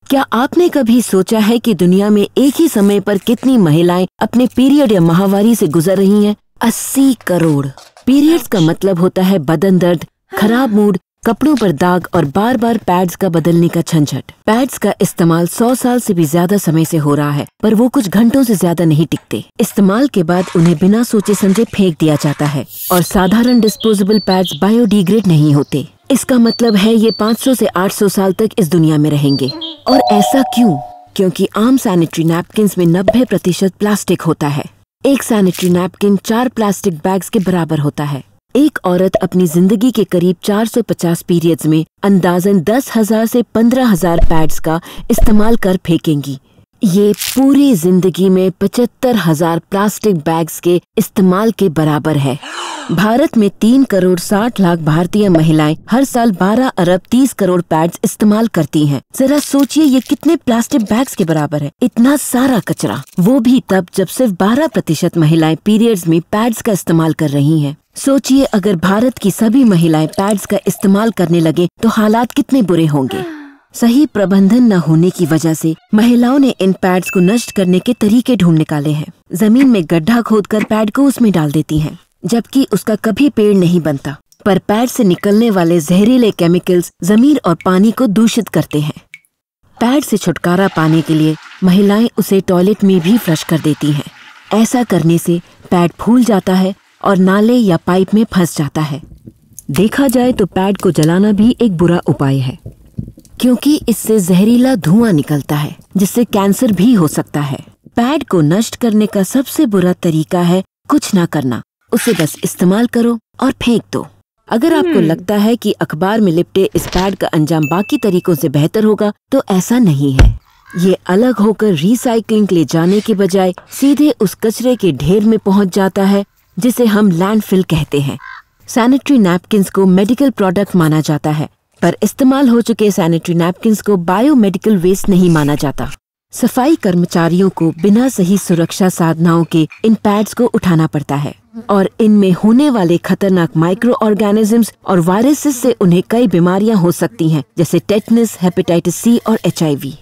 क्या आपने कभी सोचा है कि दुनिया में एक ही समय पर कितनी महिलाएं अपने पीरियड या माहवारी से गुजर रही हैं? 80 करोड़। पीरियड्स का मतलब होता है बदन दर्द, खराब मूड, कपड़ों पर दाग और बार बार पैड्स का बदलने का झंझट। पैड्स का इस्तेमाल 100 साल से भी ज्यादा समय से हो रहा है, पर वो कुछ घंटों से ज्यादा नहीं टिकते। इस्तेमाल के बाद उन्हें बिना सोचे समझे फेंक दिया जाता है और साधारण डिस्पोजेबल पैड्स बायोडिग्रेड नहीं होते। इसका मतलब है ये 500 से 800 साल तक इस दुनिया में रहेंगे। और ऐसा क्यों? क्योंकि आम सैनिटरी नैपकिन्स में 90% प्लास्टिक होता है। एक सैनिटरी नैपकिन 4 प्लास्टिक बैग्स के बराबर होता है। एक औरत अपनी जिंदगी के करीब 450 पीरियड्स में अंदाजन 10,000 से 15,000 पैड्स का इस्तेमाल कर फेंकेंगी। ये पूरी जिंदगी में 75,000 प्लास्टिक बैग्स के इस्तेमाल के बराबर है। भारत में 3 करोड़ 60 लाख भारतीय महिलाएं हर साल 12 अरब 30 करोड़ पैड्स इस्तेमाल करती हैं। जरा सोचिए ये कितने प्लास्टिक बैग्स के बराबर है। इतना सारा कचरा, वो भी तब जब सिर्फ 12% महिलाएं पीरियड्स में पैड्स का इस्तेमाल कर रही हैं। सोचिए अगर भारत की सभी महिलाएं पैड्स का इस्तेमाल करने लगे तो हालात कितने बुरे होंगे। सही प्रबंधन न होने की वजह से महिलाओं ने इन पैड्स को नष्ट करने के तरीके ढूंढ निकाले हैं। जमीन में गड्ढा खोदकर पैड को उसमें डाल देती हैं, जबकि उसका कभी पेड़ नहीं बनता। पर पैड से निकलने वाले जहरीले केमिकल्स जमीन और पानी को दूषित करते हैं। पैड से छुटकारा पाने के लिए महिलाएं उसे टॉयलेट में भी फ्लश कर देती हैं। ऐसा करने से पैड फूल जाता है और नाले या पाइप में फंस जाता है। देखा जाए तो पैड को जलाना भी एक बुरा उपाय है, क्योंकि इससे जहरीला धुआं निकलता है जिससे कैंसर भी हो सकता है। पैड को नष्ट करने का सबसे बुरा तरीका है कुछ ना करना, उसे बस इस्तेमाल करो और फेंक दो। अगर आपको लगता है कि अखबार में लिपटे इस पैड का अंजाम बाकी तरीकों से बेहतर होगा, तो ऐसा नहीं है। ये अलग होकर रिसाइकलिंग ले जाने के बजाय सीधे उस कचरे के ढेर में पहुंच जाता है जिसे हम लैंडफिल कहते हैं। सैनिटरी नैपकिन्स को मेडिकल प्रोडक्ट माना जाता है, पर इस्तेमाल हो चुके सैनिटरी नैपकिन्स को बायोमेडिकल वेस्ट नहीं माना जाता। सफाई कर्मचारियों को बिना सही सुरक्षा साधनों के इन पैड्स को उठाना पड़ता है और इनमें होने वाले खतरनाक माइक्रो ऑर्गेनिजम्स और वायरसेस से उन्हें कई बीमारियां हो सकती हैं, जैसे टेटनस, हेपेटाइटिस सी और HIV।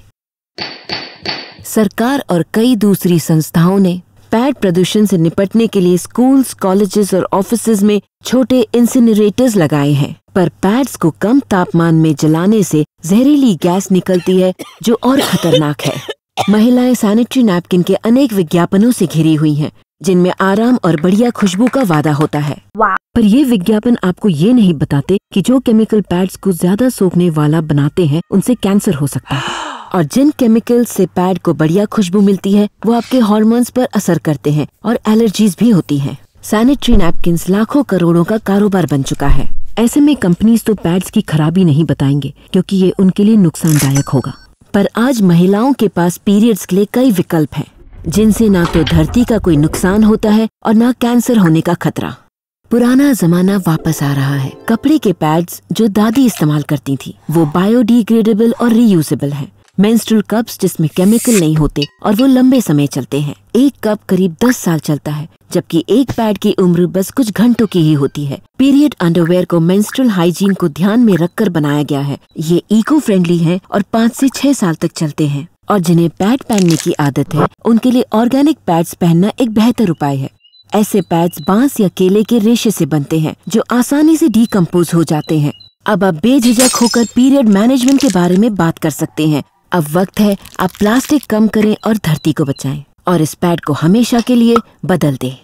सरकार और कई दूसरी संस्थाओं ने पैड प्रदूषण से निपटने के लिए स्कूल्स, कॉलेजेस और ऑफिसेज में छोटे इंसिनरेटर्स लगाए हैं, पर पैड्स को कम तापमान में जलाने से जहरीली गैस निकलती है जो और खतरनाक है। महिलाएं सैनिटरी नैपकिन के अनेक विज्ञापनों से घिरी हुई हैं, जिनमें आराम और बढ़िया खुशबू का वादा होता है। पर ये विज्ञापन आपको ये नहीं बताते कि जो केमिकल पैड्स को ज्यादा सोखने वाला बनाते हैं उनसे कैंसर हो सकता है। और जिन केमिकल्स से पैड को बढ़िया खुशबू मिलती है वो आपके हार्मोन्स पर असर करते हैं और एलर्जीज भी होती हैं। सैनिटरी नैपकिन्स लाखों करोड़ों का कारोबार बन चुका है। ऐसे में कंपनीज तो पैड्स की खराबी नहीं बताएंगे, क्योंकि ये उनके लिए नुकसानदायक होगा। पर आज महिलाओं के पास पीरियड्स के लिए कई विकल्प हैं, जिनसे ना तो धरती का कोई नुकसान होता है और ना कैंसर होने का खतरा। पुराना जमाना वापस आ रहा है। कपड़े के पैड्स जो दादी इस्तेमाल करती थी वो बायोडिग्रेडेबल और रीयूजेबल हैं। मेंस्ट्रुअल कप्स जिसमें केमिकल नहीं होते और वो लंबे समय चलते हैं। एक कप करीब 10 साल चलता है, जबकि एक पैड की उम्र बस कुछ घंटों की ही होती है। पीरियड अंडरवेयर को मेंस्ट्रुअल हाइजीन को ध्यान में रखकर बनाया गया है। ये इको फ्रेंडली है और 5 से 6 साल तक चलते हैं। और जिन्हें पैड पहनने की आदत है उनके लिए ऑर्गेनिक पैड्स पहनना एक बेहतर उपाय है। ऐसे पैड्स बांस या केले के रेशे से बनते हैं जो आसानी से डिकम्पोज हो जाते हैं। अब आप बेझिझक होकर पीरियड मैनेजमेंट के बारे में बात कर सकते हैं। अब वक्त है आप प्लास्टिक कम करें और धरती को बचाएं और इस पैड को हमेशा के लिए बदल दें।